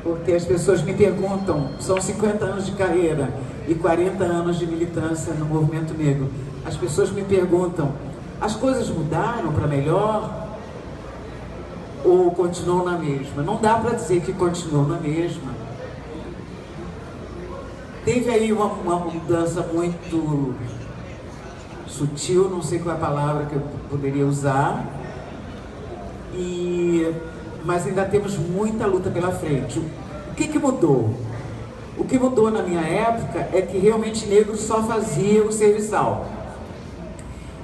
porque as pessoas me perguntam, são 50 anos de carreira e 40 anos de militância no movimento negro. As pessoas me perguntam, as coisas mudaram para melhor ou continuam na mesma? Não dá para dizer que continuam na mesma. Teve aí uma mudança muito sutil, não sei qual é a palavra que eu poderia usar, mas ainda temos muita luta pela frente. O que mudou? O que mudou na minha época é que realmente negro só fazia o serviçal.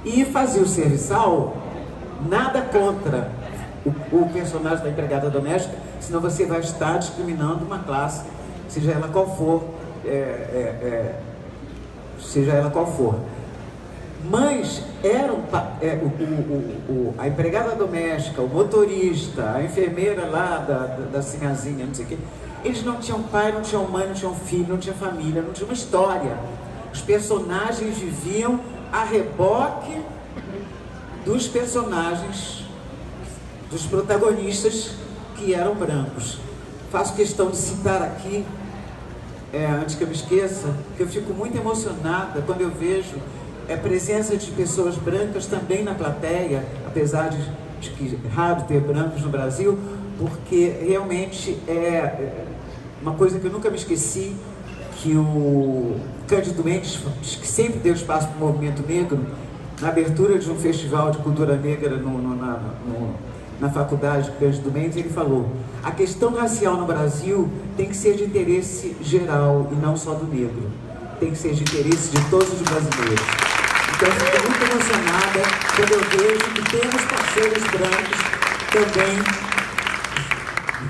E fazia o serviçal, nada contra o personagem da empregada doméstica, senão você vai estar discriminando uma classe, seja ela qual for. Seja ela qual for. Mas a empregada doméstica, o motorista, a enfermeira lá da Sinhazinha, não sei o quê, eles não tinham pai, não tinham mãe, não tinham filho, não tinham família, não tinham uma história. Os personagens viviam a reboque dos personagens, dos protagonistas que eram brancos. Faço questão de citar aqui, antes que eu me esqueça, que eu fico muito emocionada quando eu vejo a presença de pessoas brancas também na plateia, apesar de que é raro ter brancos no Brasil, porque realmente é uma coisa que eu nunca me esqueci, que o Cândido Mendes, que sempre deu espaço para o movimento negro, na abertura de um festival de cultura negra na faculdade de Cândido Mendes, ele falou: a questão racial no Brasil tem que ser de interesse geral e não só do negro, tem que ser de interesse de todos os brasileiros. Então eu fico muito emocionada quando eu vejo que temos parceiros brancos também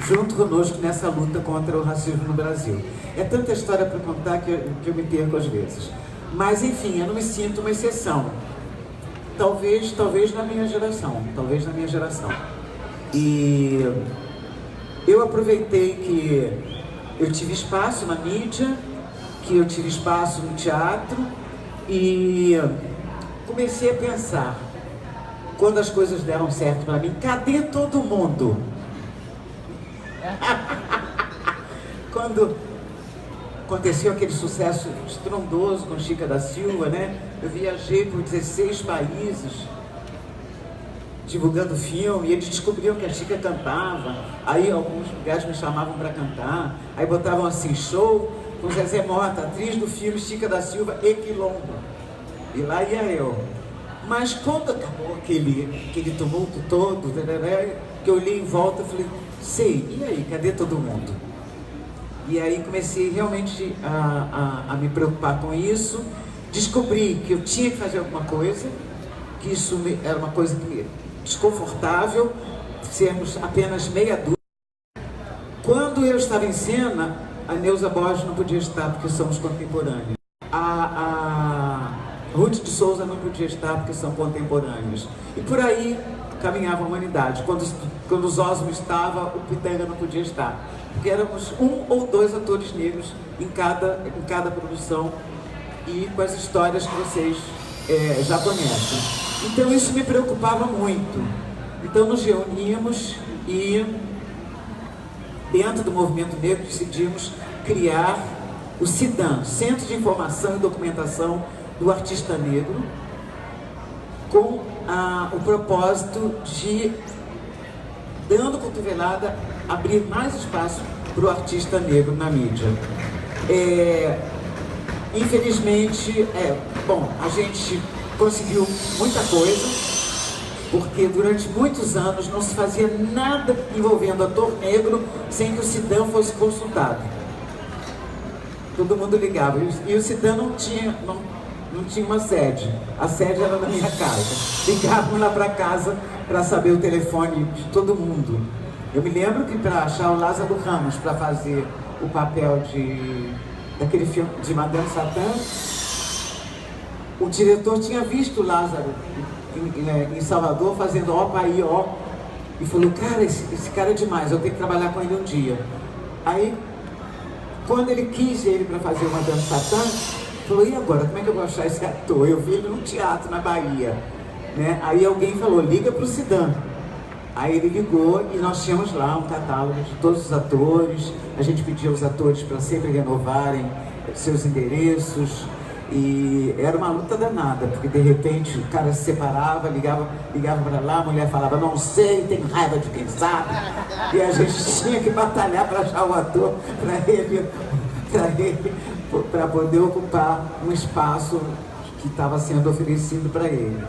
junto conosco nessa luta contra o racismo no Brasil. É tanta história para contar que eu me perco às vezes. Mas enfim, eu não me sinto uma exceção. Talvez na minha geração, E eu aproveitei que eu tive espaço na mídia, que eu tive espaço no teatro e comecei a pensar, quando as coisas deram certo para mim, cadê todo mundo? Quando aconteceu aquele sucesso estrondoso com Chica da Silva, né? Eu viajei por 16 países divulgando filme, e eles descobriam que a Chica cantava, aí alguns lugares me chamavam para cantar, aí botavam assim, show com Zezé Mota, atriz do filme Chica da Silva e Quilombo, e lá ia eu. Mas quando acabou aquele tumulto todo, que eu olhei em volta e falei, sei, e aí, cadê todo mundo? E aí comecei realmente a me preocupar com isso, descobri que eu tinha que fazer alguma coisa, que isso era uma coisa desconfortável, sermos apenas meia dúzia. Quando eu estava em cena, a Neuza Borges não podia estar porque somos contemporâneos. A Ruth de Souza não podia estar porque são contemporâneos. E por aí caminhava a humanidade. Quando os Osmo estava, o Pitanga não podia estar. Porque éramos 1 ou 2 atores negros em cada produção e com as histórias que vocês já conhecem. Então isso me preocupava muito. Então nos reuníamos e dentro do movimento negro decidimos criar o CIDAM, Centro de Informação e Documentação do Artista Negro, com o propósito de, dando cotovelada, abrir mais espaço para o artista negro na mídia. Infelizmente, a gente conseguiu muita coisa, porque durante muitos anos não se fazia nada envolvendo ator negro sem que o CIDAM fosse consultado. Todo mundo ligava, e o CIDAM não tinha uma sede, a sede era na minha casa. Ligávamos lá para casa para saber o telefone de todo mundo. Eu me lembro que para achar o Lázaro Ramos para fazer o papel daquele filme de Madame Satã, o diretor tinha visto o Lázaro em Salvador fazendo ó pai ó, e falou, cara, esse cara é demais, eu tenho que trabalhar com ele um dia. Aí, quando ele quis ele para fazer o Madame Satã, falou, e agora, como é que eu vou achar esse ator? Eu vi ele num teatro na Bahia, né? Aí alguém falou, liga para o CIDAM. Aí ele ligou e nós tínhamos lá um catálogo de todos os atores. A gente pedia aos atores para sempre renovarem seus endereços. E era uma luta danada, porque de repente o cara se separava, ligava para lá, a mulher falava, não sei, tem raiva de quem sabe. E a gente tinha que batalhar para achar o ator para poder ocupar um espaço que estava sendo oferecido para ele.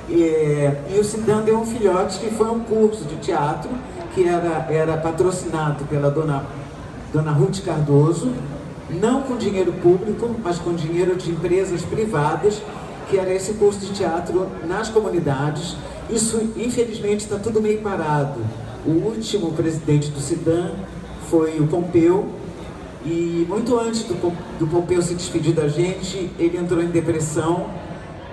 E o Sidan deu um filhote que foi um curso de teatro que era patrocinado pela dona Ruth Cardoso, não com dinheiro público, mas com dinheiro de empresas privadas, que era esse curso de teatro nas comunidades. Isso, infelizmente, está tudo meio parado. O último presidente do Sidan foi o Pompeu, e muito antes do Pompeu se despedir da gente, ele entrou em depressão,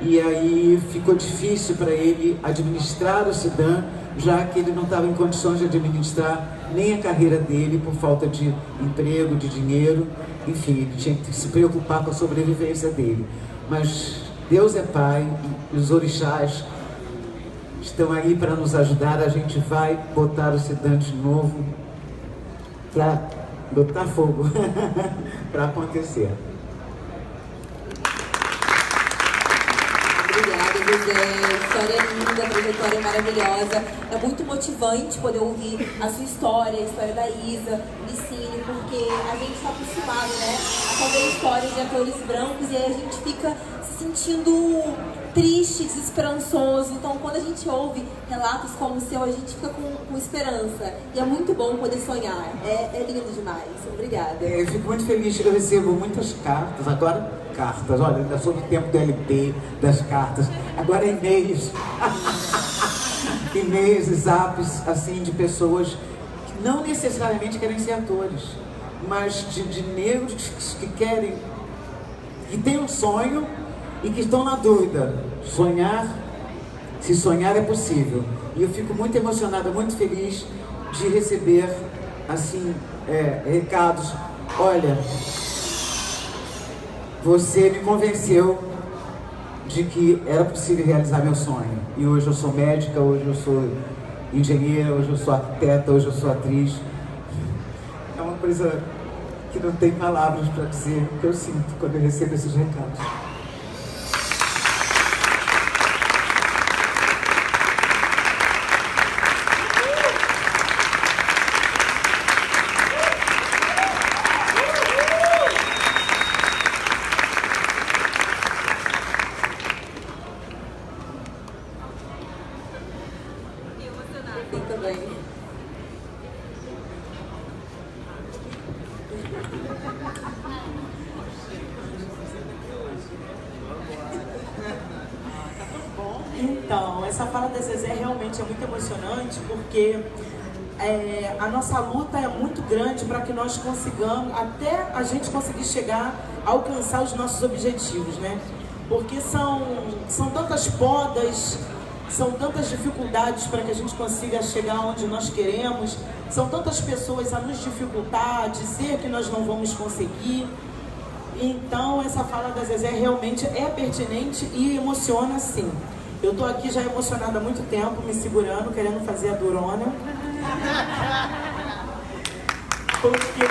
e aí ficou difícil para ele administrar o Sidan, já que ele não estava em condições de administrar nem a carreira dele por falta de emprego, de dinheiro. Enfim, ele tinha que se preocupar com a sobrevivência dele. Mas Deus é Pai, e os orixás estão aí para nos ajudar. A gente vai botar o Sidan de novo para botar fogo para acontecer. Obrigada, José. História linda, trajetória maravilhosa. É muito motivante poder ouvir a sua história, a história da Isa, Licínio, porque a gente está acostumado, né, a saber histórias de atores brancos e aí a gente fica se sentindo triste, desesperançoso. Então, quando a gente ouve relatos como o seu, a gente fica com esperança. E é muito bom poder sonhar. É lindo demais. Obrigada. Eu fico muito feliz que eu recebo muitas cartas. Agora, cartas. Olha, ainda sou do tempo do LP, das cartas. Agora e-mails. E-mails e zaps, assim, de pessoas que não necessariamente querem ser atores, mas de negros que querem, que têm um sonho e que estão na dúvida. Se sonhar é possível. E eu fico muito emocionada, muito feliz de receber, assim, recados. Olha, você me convenceu de que era possível realizar meu sonho. E hoje eu sou médica, hoje eu sou engenheira, hoje eu sou arquiteta, hoje eu sou atriz. É uma coisa que não tem palavras para dizer o que eu sinto quando eu recebo esses recados. Então, essa fala da Zezé realmente é muito emocionante, porque a nossa luta é muito grande para que nós consigamos, até a gente conseguir chegar a alcançar os nossos objetivos, né? Porque são tantas podas, são tantas dificuldades para que a gente consiga chegar onde nós queremos, são tantas pessoas a nos dificultar, a dizer que nós não vamos conseguir. Então, essa fala da Zezé realmente é pertinente e emociona, sim. Eu tô aqui já emocionada há muito tempo, me segurando, querendo fazer a durona. Porque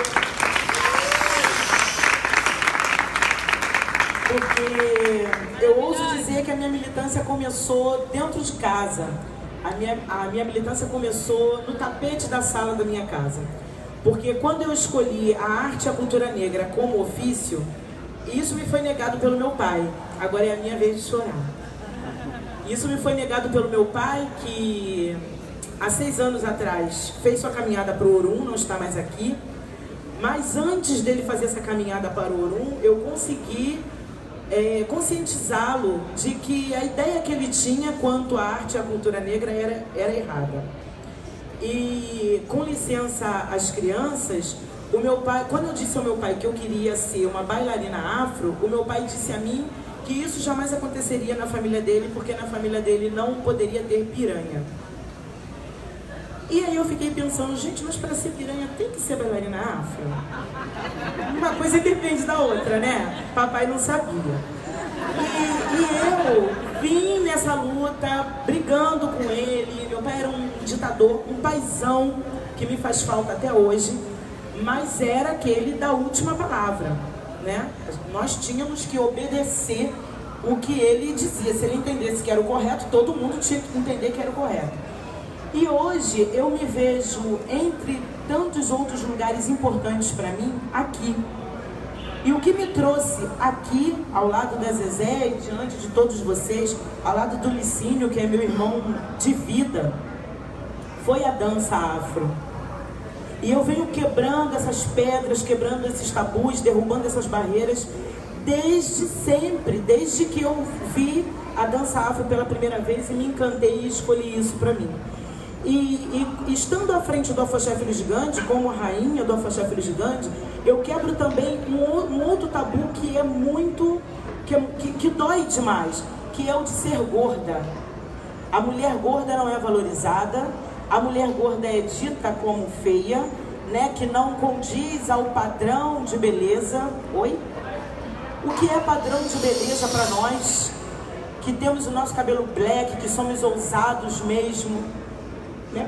eu ouso dizer que a minha militância começou dentro de casa. A minha militância começou no tapete da sala da minha casa. Porque quando eu escolhi a arte e a cultura negra como ofício, isso me foi negado pelo meu pai. Agora é a minha vez de chorar. Isso me foi negado pelo meu pai, que há 6 anos atrás fez sua caminhada para o Orum, não está mais aqui. Mas antes dele fazer essa caminhada para o Orum, eu consegui conscientizá-lo de que a ideia que ele tinha quanto à arte e à cultura negra era errada. E, com licença às crianças, o meu pai, quando eu disse ao meu pai que eu queria ser uma bailarina afro, o meu pai disse a mim que isso jamais aconteceria na família dele, porque na família dele não poderia ter piranha. E aí eu fiquei pensando, gente, mas para ser piranha tem que ser bailarina afro? Uma coisa depende da outra, né? Papai não sabia. E eu vim nessa luta, brigando com ele. Meu pai era um ditador, um paizão, que me faz falta até hoje, mas era aquele da última palavra, né? Nós tínhamos que obedecer o que ele dizia. Se ele entendesse que era o correto, todo mundo tinha que entender que era o correto. E hoje eu me vejo entre tantos outros lugares importantes para mim, aqui. E o que me trouxe aqui, ao lado da Zezé e diante de todos vocês, ao lado do Licínio, que é meu irmão de vida, foi a dança afro. E eu venho quebrando essas pedras, quebrando esses tabus, derrubando essas barreiras, desde sempre, desde que eu vi a dança afro pela primeira vez e me encantei e escolhi isso para mim. E estando à frente do Afoxé Filho Gigante, como rainha do Afoxé Filho Gigante, eu quebro também um outro tabu que é muito, que dói demais, que é o de ser gorda. A mulher gorda não é valorizada, a mulher gorda é dita como feia, né, que não condiz ao padrão de beleza. Oi? O que é padrão de beleza para nós, que temos o nosso cabelo black, que somos ousados mesmo?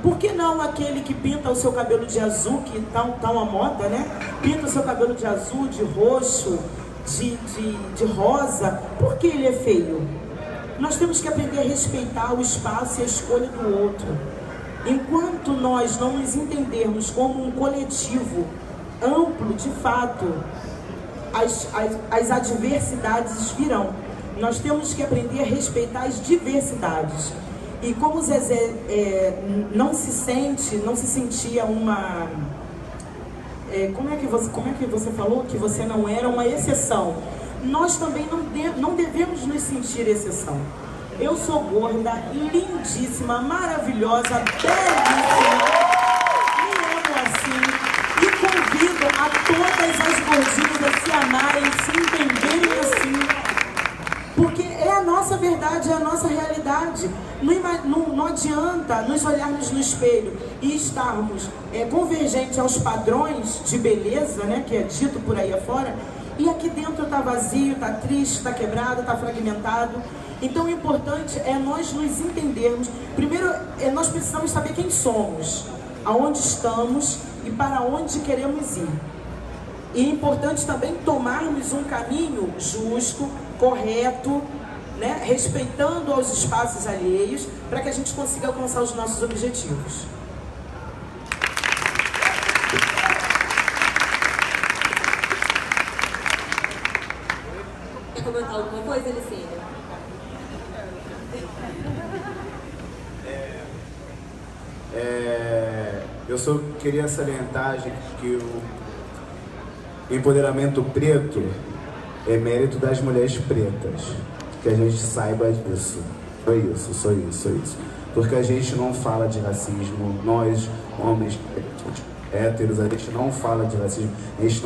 Por que não aquele que pinta o seu cabelo de azul, que tá uma moda, né? Pinta o seu cabelo de azul, de roxo, de rosa. Por que ele é feio? Nós temos que aprender a respeitar o espaço e a escolha do outro. Enquanto nós não nos entendermos como um coletivo amplo, de fato, as adversidades virão. Nós temos que aprender a respeitar as diversidades. E como o Zezé não se sentia uma... como é que você falou? Que você não era uma exceção. Nós também não devemos nos sentir exceção. Eu sou gorda, lindíssima, maravilhosa, belíssima. Me amo assim. E convido a todas as gordinhas a se amarem, se entenderem assim. Porque é a nossa verdade, é a nossa realidade. Não adianta nos olharmos no espelho e estarmos convergentes aos padrões de beleza, né, que é dito por aí afora, e aqui dentro está vazio, está triste, está quebrado, está fragmentado. Então o importante é nós nos entendermos. Primeiro, nós precisamos saber quem somos, aonde estamos e para onde queremos ir. E é importante também tomarmos um caminho justo, correto, né, respeitando aos espaços alheios, para que a gente consiga alcançar os nossos objetivos. Quer comentar alguma coisa, Licínio? Eu só queria salientar, gente, que o empoderamento preto é mérito das mulheres pretas. Que a gente saiba disso. Só isso. Porque a gente não fala de racismo, nós, homens héteros, a gente não fala de racismo, a gente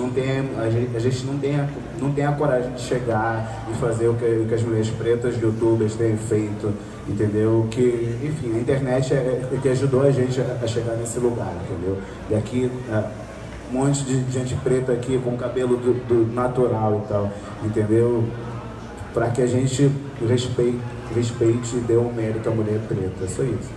não tem a coragem de chegar e fazer o que as mulheres pretas, youtubers, têm feito, entendeu? Que, enfim, a internet é que ajudou a gente a chegar nesse lugar, entendeu? E aqui, um monte de gente preta aqui com cabelo do natural e tal, entendeu? Para que a gente respeite e dê um mérito à mulher preta, só isso.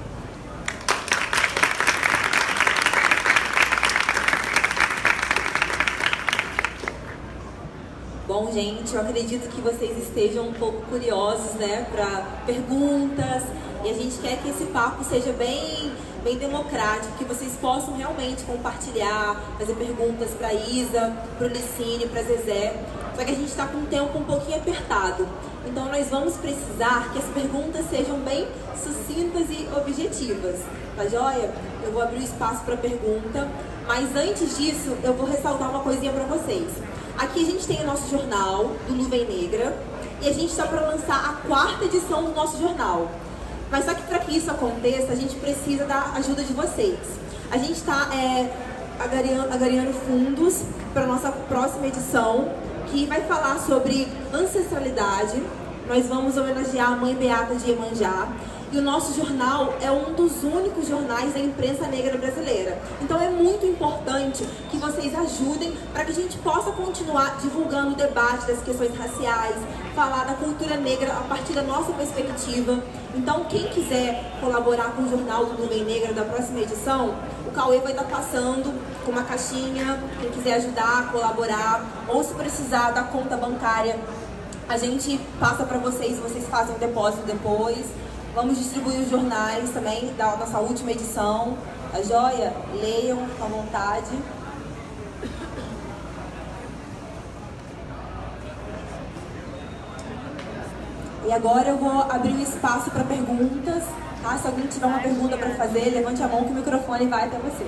Bom, gente, eu acredito que vocês estejam um pouco curiosos, né, para perguntas, e a gente quer que esse papo seja bem democrático, que vocês possam realmente compartilhar, fazer perguntas para Isa, para o Licínio, para Zezé. Só que a gente está com um tempo um pouquinho apertado, então nós vamos precisar que as perguntas sejam bem sucintas e objetivas, tá joia? Eu vou abrir o espaço para pergunta, mas antes disso eu vou ressaltar uma coisinha para vocês. Aqui a gente tem o nosso jornal do Nuvem Negra e a gente está para lançar a 4ª edição do nosso jornal. Mas só que para que isso aconteça, a gente precisa da ajuda de vocês. A gente está agariando fundos para a nossa próxima edição, que vai falar sobre ancestralidade, nós vamos homenagear a Mãe Beata de Iemanjá. E o nosso jornal é um dos únicos jornais da imprensa negra brasileira. Então é muito importante que vocês ajudem para que a gente possa continuar divulgando o debate das questões raciais, falar da cultura negra a partir da nossa perspectiva. Então quem quiser colaborar com o jornal do Nuvem Negra da próxima edição, o Cauê vai estar passando com uma caixinha, quem quiser ajudar, colaborar, ou se precisar da conta bancária, a gente passa para vocês, vocês fazem um depósito depois. Vamos distribuir os jornais também da nossa última edição, tá joia? Leiam à vontade. E agora eu vou abrir o espaço para perguntas, tá? Se alguém tiver uma pergunta para fazer, levante a mão que o microfone vai até você.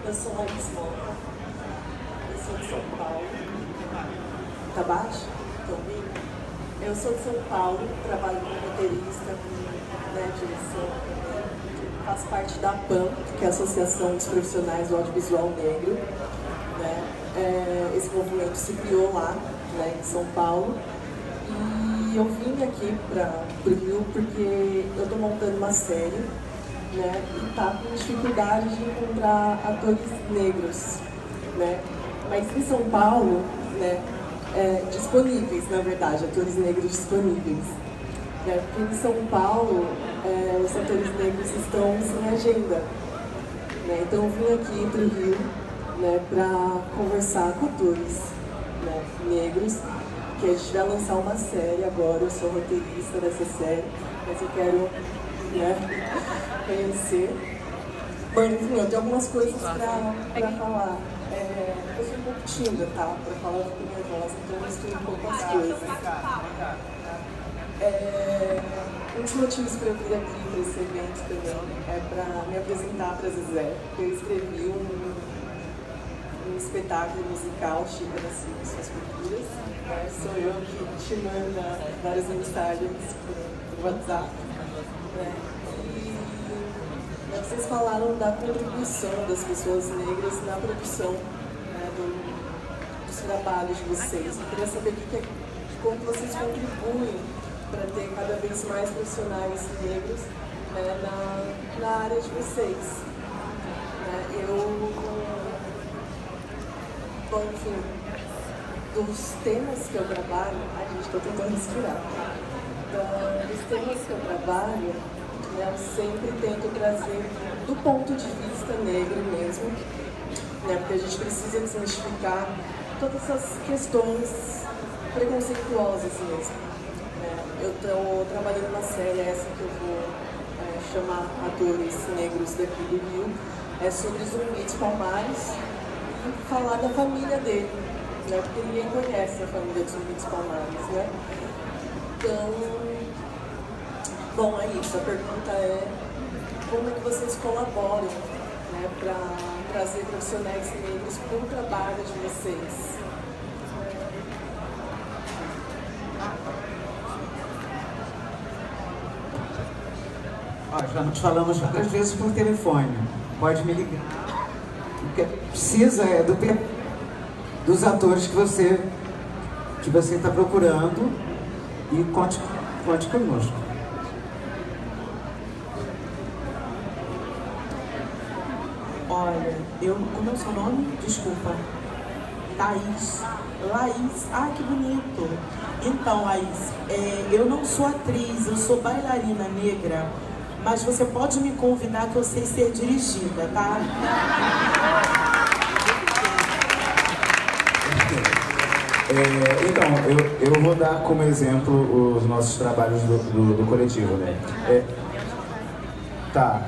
Eu sou Laís Moura, eu sou de São Paulo. Tá baixo? Estão ouvindo? Eu sou de São Paulo, trabalho como roteirista, direção também. Faço parte da APAM, que é a Associação dos Profissionais do Audiovisual Negro. Esse movimento se criou lá, em São Paulo. E eu vim aqui para o Rio porque eu estou montando uma série. E está com dificuldade de encontrar atores negros, mas em São Paulo, disponíveis, na verdade, atores negros disponíveis, porque em São Paulo os atores negros estão sem agenda, então eu vim aqui para o Rio para conversar com atores negros, que a gente vai lançar uma série agora. Eu sou roteirista dessa série, mas eu quero conhecer. Bom, enfim, eu tenho algumas coisas para falar. Eu sou um pouco tímida, tá? Para falar com minha voz, então eu misturo um pouco as coisas. Um dos motivos para eu vir aqui para esse evento também é para me apresentar para Zezé. Eu escrevi um espetáculo musical, Xícaras e Suas Culturas. Sou eu que te manda várias mensagens por WhatsApp. Vocês falaram da contribuição das pessoas negras na produção dos trabalhos de vocês. Eu queria saber como vocês contribuem para ter cada vez mais profissionais negros na área de vocês. Bom, enfim, dos temas que eu trabalho, a gente está tentando respirar. Dos temas que eu trabalho, eu sempre tento trazer do ponto de vista negro mesmo, porque a gente precisa desmistificar todas as questões preconceituosas mesmo. Eu estou trabalhando na série, essa que eu vou chamar Atores Negros daqui do Rio, sobre Zumbi dos Palmares, e falar da família dele, porque ninguém conhece a família de Zumbi dos Palmares, Então, bom, é isso. A pergunta é como é que vocês colaboram para trazer profissionais negros para o trabalho de vocês? Já nos falamos várias vezes por telefone. Pode me ligar. O que precisa é dos atores que você está procurando, e conte conosco. Olha, como é o seu nome? Desculpa. Laís. Ah, que bonito. Então, Laís, eu não sou atriz, eu sou bailarina negra, mas você pode me convidar que eu sei ser dirigida, tá? Então, eu vou dar como exemplo os nossos trabalhos do coletivo, Tá.